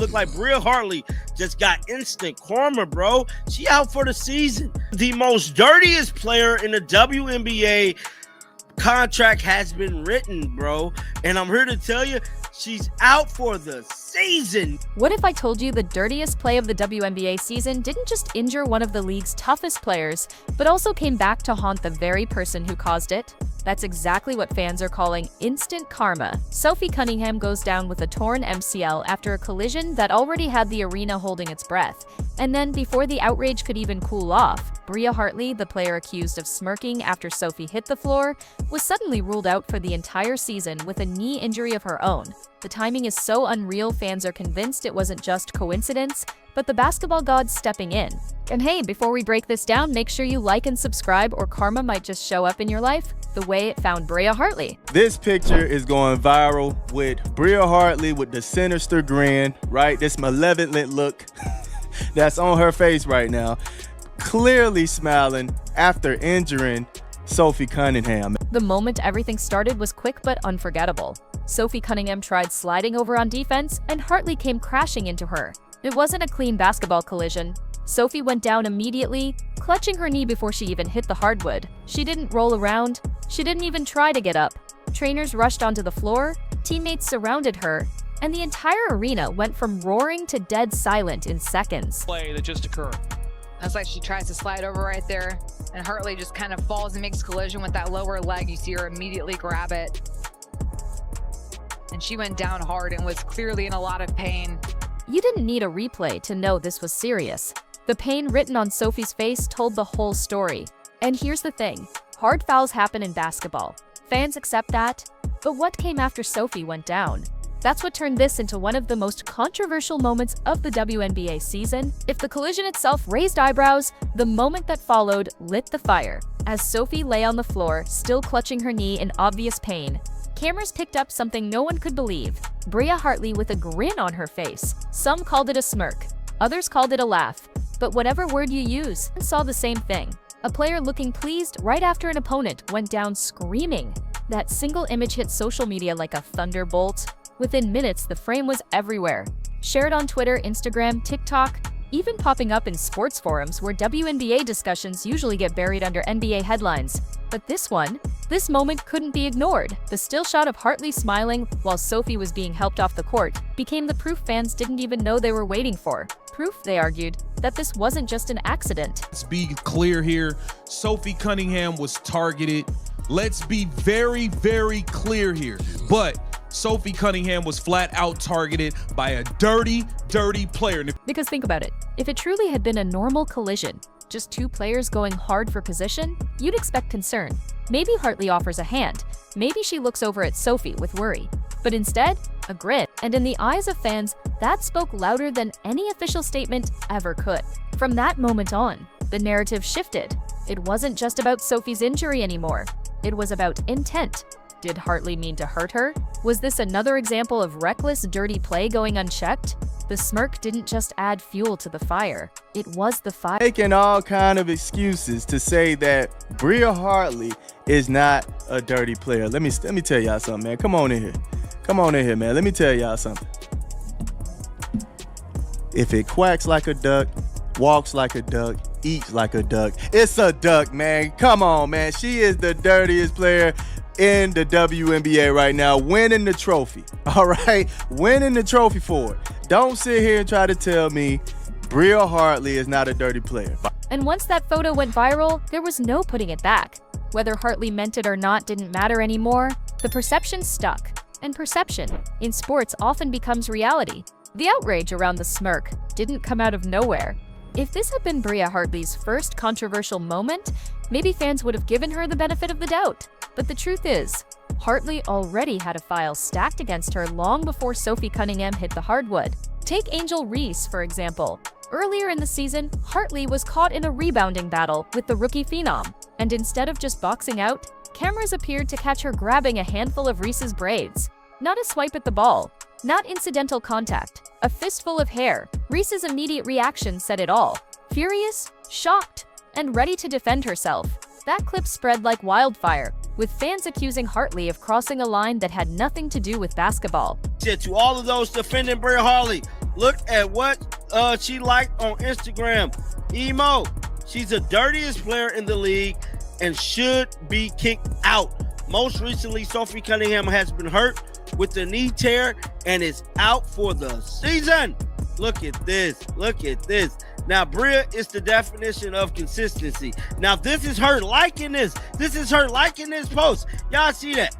look like Bria Hartley just got instant karma, bro. She out for the season. The most dirtiest player in the WNBA contract has been written, bro. And I'm here to tell you, she's out for the season. What if I told you the dirtiest play of the WNBA season didn't just injure one of the league's toughest players, but also came back to haunt the very person who caused it? That's exactly what fans are calling instant karma. Sophie Cunningham goes down with a torn MCL after a collision that already had the arena holding its breath. And then, before the outrage could even cool off, Bria Hartley, the player accused of smirking after Sophie hit the floor, was suddenly ruled out for the entire season with a knee injury of her own. The timing is so unreal, fans are convinced it wasn't just coincidence, but the basketball gods stepping in. And hey, before we break this down, make sure you like and subscribe or karma might just show up in your life the way it found Bria Hartley. This picture is going viral with Bria Hartley with the sinister grin, right? This malevolent look that's on her face right now, clearly smiling after injuring Sophie Cunningham. The moment everything started was quick but unforgettable. Sophie Cunningham tried sliding over on defense, and Hartley came crashing into her. It wasn't a clean basketball collision. Sophie went down immediately, clutching her knee before she even hit the hardwood. She didn't roll around. She didn't even try to get up. Trainers rushed onto the floor, teammates surrounded her, and the entire arena went from roaring to dead silent in seconds. Play that just occurred. That's like she tries to slide over right there, and Hartley just kind of falls and makes collision with that lower leg. You see her immediately grab it. And she went down hard and was clearly in a lot of pain. You didn't need a replay to know this was serious. The pain written on Sophie's face told the whole story. And here's the thing, hard fouls happen in basketball. Fans accept that, but what came after Sophie went down? That's what turned this into one of the most controversial moments of the WNBA season. If the collision itself raised eyebrows, the moment that followed lit the fire. As Sophie lay on the floor, still clutching her knee in obvious pain, cameras picked up something no one could believe. Bria Hartley with a grin on her face. Some called it a smirk, others called it a laugh. But whatever word you use, I saw the same thing. A player looking pleased right after an opponent went down screaming. That single image hit social media like a thunderbolt. Within minutes, the frame was everywhere. Shared on Twitter, Instagram, TikTok, even popping up in sports forums where WNBA discussions usually get buried under NBA headlines. But this moment couldn't be ignored. The still shot of Hartley smiling while Sophie was being helped off the court became the proof fans didn't even know they were waiting for. Proof, they argued, that this wasn't just an accident. Let's be clear here. Sophie Cunningham was targeted. Let's be very, very clear here. But Sophie Cunningham was flat out targeted by a dirty player. Because think about it, if it truly had been a normal collision, just two players going hard for position, you'd expect concern. Maybe Hartley offers a hand, maybe she looks over at Sophie with worry. But instead, a grin. And in the eyes of fans, that spoke louder than any official statement ever could. From that moment on, the narrative shifted. It wasn't just about Sophie's injury anymore. It was about intent. Did Hartley mean to hurt her? Was this another example of reckless, dirty play going unchecked? The smirk didn't just add fuel to the fire. It was the fire. Making all kind of excuses to say that Bria Hartley is not a dirty player. Let me tell y'all something, man. Come on in here. Come on in here, man. Let me tell y'all something. If it quacks like a duck, walks like a duck, eats like a duck, it's a duck, man. Come on, man. She is the dirtiest player in the WNBA right now, winning the trophy. All right, winning the trophy for it. Don't sit here and try to tell me Bria Hartley is not a dirty player. And once that photo went viral, there was no putting it back. Whether Hartley meant it or not didn't matter anymore. The perception stuck. And perception in sports often becomes reality. The outrage around the smirk didn't come out of nowhere. If this had been Bria Hartley's first controversial moment, maybe fans would have given her the benefit of the doubt. But the truth is, Hartley already had a file stacked against her long before Sophie Cunningham hit the hardwood. Take Angel Reese, for example. Earlier in the season, Hartley was caught in a rebounding battle with the rookie phenom. And instead of just boxing out, cameras appeared to catch her grabbing a handful of Reese's braids. Not a swipe at the ball, not incidental contact, a fistful of hair. Reese's immediate reaction said it all. Furious, shocked, and ready to defend herself. That clip spread like wildfire, with fans accusing Hartley of crossing a line that had nothing to do with basketball. To all of those defending Bria Hartley, Look at what she liked on Instagram. Emo, she's the dirtiest player in the league and should be kicked out. Most recently, Sophie Cunningham has been hurt with the knee tear and is out for the season. Look at this. Look at this. Now, Bria is the definition of consistency. Now, this is her liking this. This is her liking this post. Y'all see that?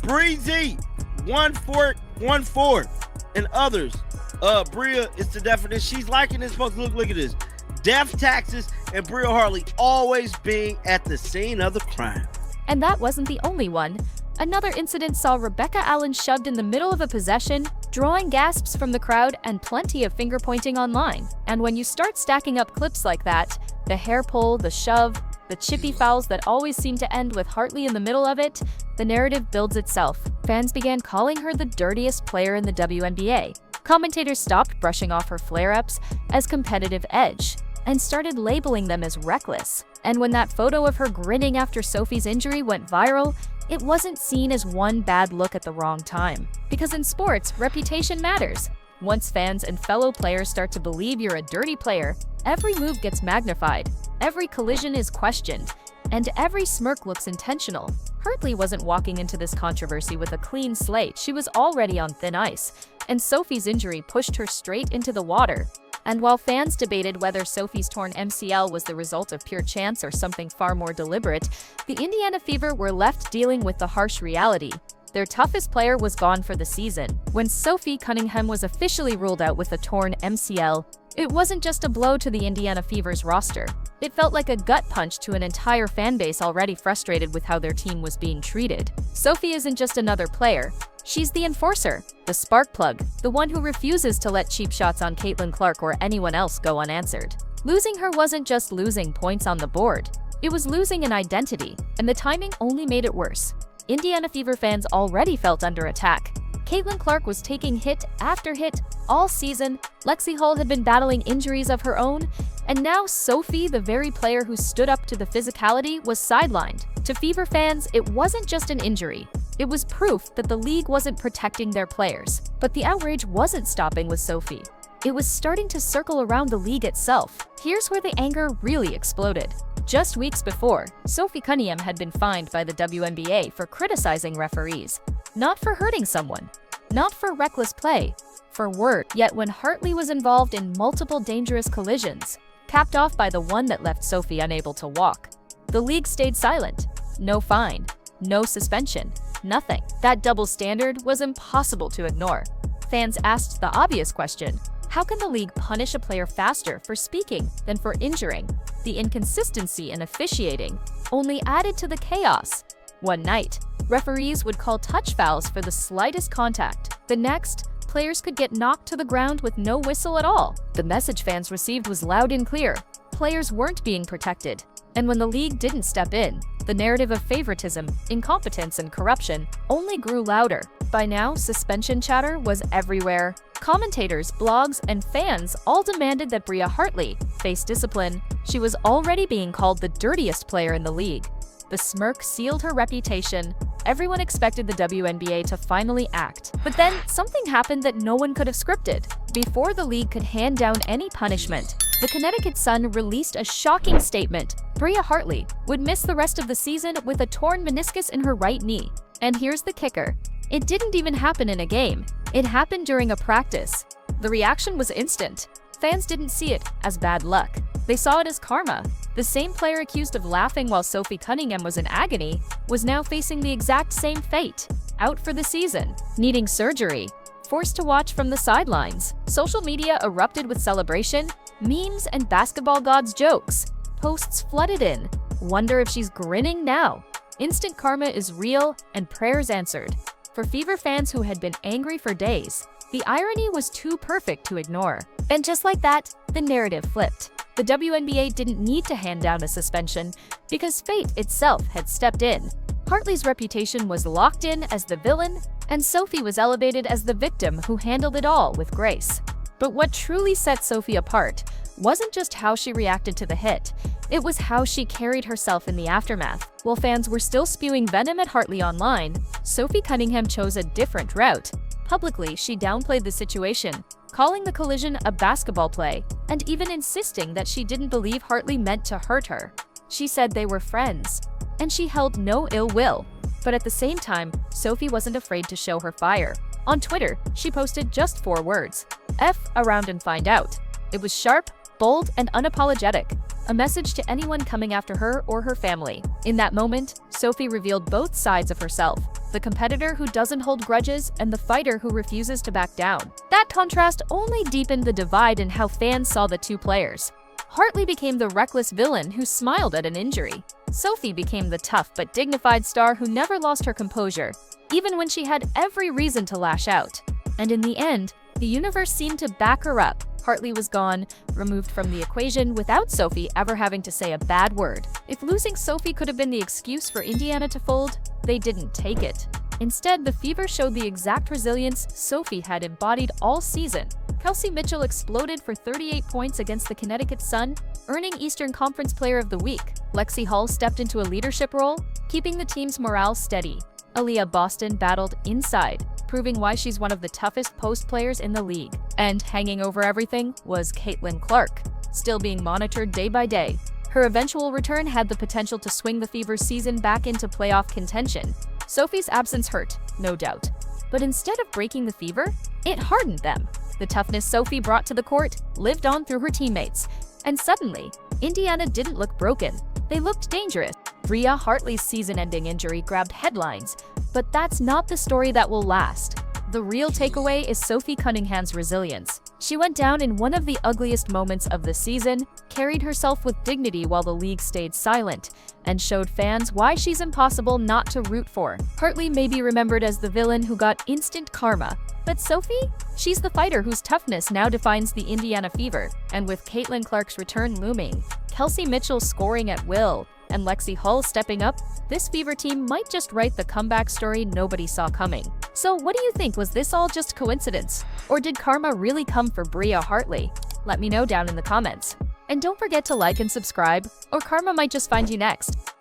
Breezy, 1414, and others. Bria is the definition. She's liking this post. Look at this. Death taxes and Bria Hartley always being at the scene of the crime. And that wasn't the only one. Another incident saw Rebecca Allen shoved in the middle of a possession, drawing gasps from the crowd and plenty of finger pointing online. And when you start stacking up clips like that, the hair pull, the shove, the chippy fouls that always seem to end with Hartley in the middle of it, the narrative builds itself. Fans began calling her the dirtiest player in the WNBA. Commentators stopped brushing off her flare-ups as competitive edge and started labeling them as reckless. And when that photo of her grinning after Sophie's injury went viral, it wasn't seen as one bad look at the wrong time. Because in sports, reputation matters. Once fans and fellow players start to believe you're a dirty player, every move gets magnified, every collision is questioned, and every smirk looks intentional. Hartley wasn't walking into this controversy with a clean slate. She was already on thin ice, and Sophie's injury pushed her straight into the water. And while fans debated whether Sophie's torn MCL was the result of pure chance or something far more deliberate, the Indiana Fever were left dealing with the harsh reality. Their toughest player was gone for the season. When Sophie Cunningham was officially ruled out with a torn MCL, it wasn't just a blow to the Indiana Fever's roster. It felt like a gut punch to an entire fan base already frustrated with how their team was being treated. Sophie isn't just another player. She's the enforcer, the spark plug, the one who refuses to let cheap shots on Caitlin Clark or anyone else go unanswered. Losing her wasn't just losing points on the board. It was losing an identity, and the timing only made it worse. Indiana Fever fans already felt under attack. Caitlin Clark was taking hit after hit all season, Lexi Hull had been battling injuries of her own, and now Sophie, the very player who stood up to the physicality, was sidelined. To Fever fans, it wasn't just an injury. It was proof that the league wasn't protecting their players. But the outrage wasn't stopping with Sophie. It was starting to circle around the league itself. Here's where the anger really exploded. Just weeks before, Sophie Cunningham had been fined by the WNBA for criticizing referees. Not for hurting someone, not for reckless play, for word. Yet when Hartley was involved in multiple dangerous collisions, capped off by the one that left Sophie unable to walk, the league stayed silent. No fine, no suspension, nothing. That double standard was impossible to ignore. Fans asked the obvious question: how can the league punish a player faster for speaking than for injuring? The inconsistency in officiating only added to the chaos. One night, referees would call touch fouls for the slightest contact. The next, players could get knocked to the ground with no whistle at all. The message fans received was loud and clear: players weren't being protected. And when the league didn't step in, the narrative of favoritism, incompetence, and corruption only grew louder. By now, suspension chatter was everywhere. Commentators, blogs, and fans all demanded that Bria Hartley face discipline. She was already being called the dirtiest player in the league. The smirk sealed her reputation. Everyone expected the WNBA to finally act. But then, something happened that no one could have scripted. Before the league could hand down any punishment, the Connecticut Sun released a shocking statement. Bria Hartley would miss the rest of the season with a torn meniscus in her right knee. And here's the kicker: it didn't even happen in a game. It happened during a practice. The reaction was instant. Fans didn't see it as bad luck. They saw it as karma. The same player accused of laughing while Sophie Cunningham was in agony was now facing the exact same fate. Out for the season, needing surgery, forced to watch from the sidelines. Social media erupted with celebration, memes, and basketball gods jokes. Posts flooded in. Wonder if she's grinning now. Instant karma is real and prayers answered. For Fever fans who had been angry for days, the irony was too perfect to ignore. And just like that, the narrative flipped. The WNBA didn't need to hand down a suspension because fate itself had stepped in. Hartley's reputation was locked in as the villain, and Sophie was elevated as the victim who handled it all with grace. But what truly set Sophie apart wasn't just how she reacted to the hit, it was how she carried herself in the aftermath. While fans were still spewing venom at Hartley online, Sophie Cunningham chose a different route. Publicly, she downplayed the situation, calling the collision a basketball play, and even insisting that she didn't believe Hartley meant to hurt her. She said they were friends, and she held no ill will. But at the same time, Sophie wasn't afraid to show her fire. On Twitter, she posted just 4 words: F around and find out. It was sharp, bold, and unapologetic, a message to anyone coming after her or her family. In that moment, Sophie revealed both sides of herself: the competitor who doesn't hold grudges and the fighter who refuses to back down. That contrast only deepened the divide in how fans saw the two players. Hartley became the reckless villain who smiled at an injury. Sophie became the tough but dignified star who never lost her composure, even when she had every reason to lash out. And in the end, the universe seemed to back her up. Hartley was gone, removed from the equation without Sophie ever having to say a bad word. If losing Sophie could have been the excuse for Indiana to fold, they didn't take it. Instead, the Fever showed the exact resilience Sophie had embodied all season. Kelsey Mitchell exploded for 38 points against the Connecticut Sun, earning Eastern Conference Player of the Week. Lexi Hall stepped into a leadership role, keeping the team's morale steady. Aaliyah Boston battled inside, proving why she's one of the toughest post players in the league. And hanging over everything was Caitlin Clark, still being monitored day by day. Her eventual return had the potential to swing the Fever's season back into playoff contention. Sophie's absence hurt, no doubt. But instead of breaking the Fever, it hardened them. The toughness Sophie brought to the court lived on through her teammates. And suddenly, Indiana didn't look broken. They looked dangerous. Bria Hartley's season-ending injury grabbed headlines, but that's not the story that will last. The real takeaway is Sophie Cunningham's resilience. She went down in one of the ugliest moments of the season, carried herself with dignity while the league stayed silent, and showed fans why she's impossible not to root for. Hartley may be remembered as the villain who got instant karma, but Sophie? She's the fighter whose toughness now defines the Indiana Fever. And with Caitlin Clark's return looming, Kelsey Mitchell scoring at will, and Lexi Hall stepping up, this Fever team might just write the comeback story nobody saw coming. So what do you think? Was this all just coincidence? Or did karma really come for Bria Hartley? Let me know down in the comments. And don't forget to like and subscribe, or karma might just find you next.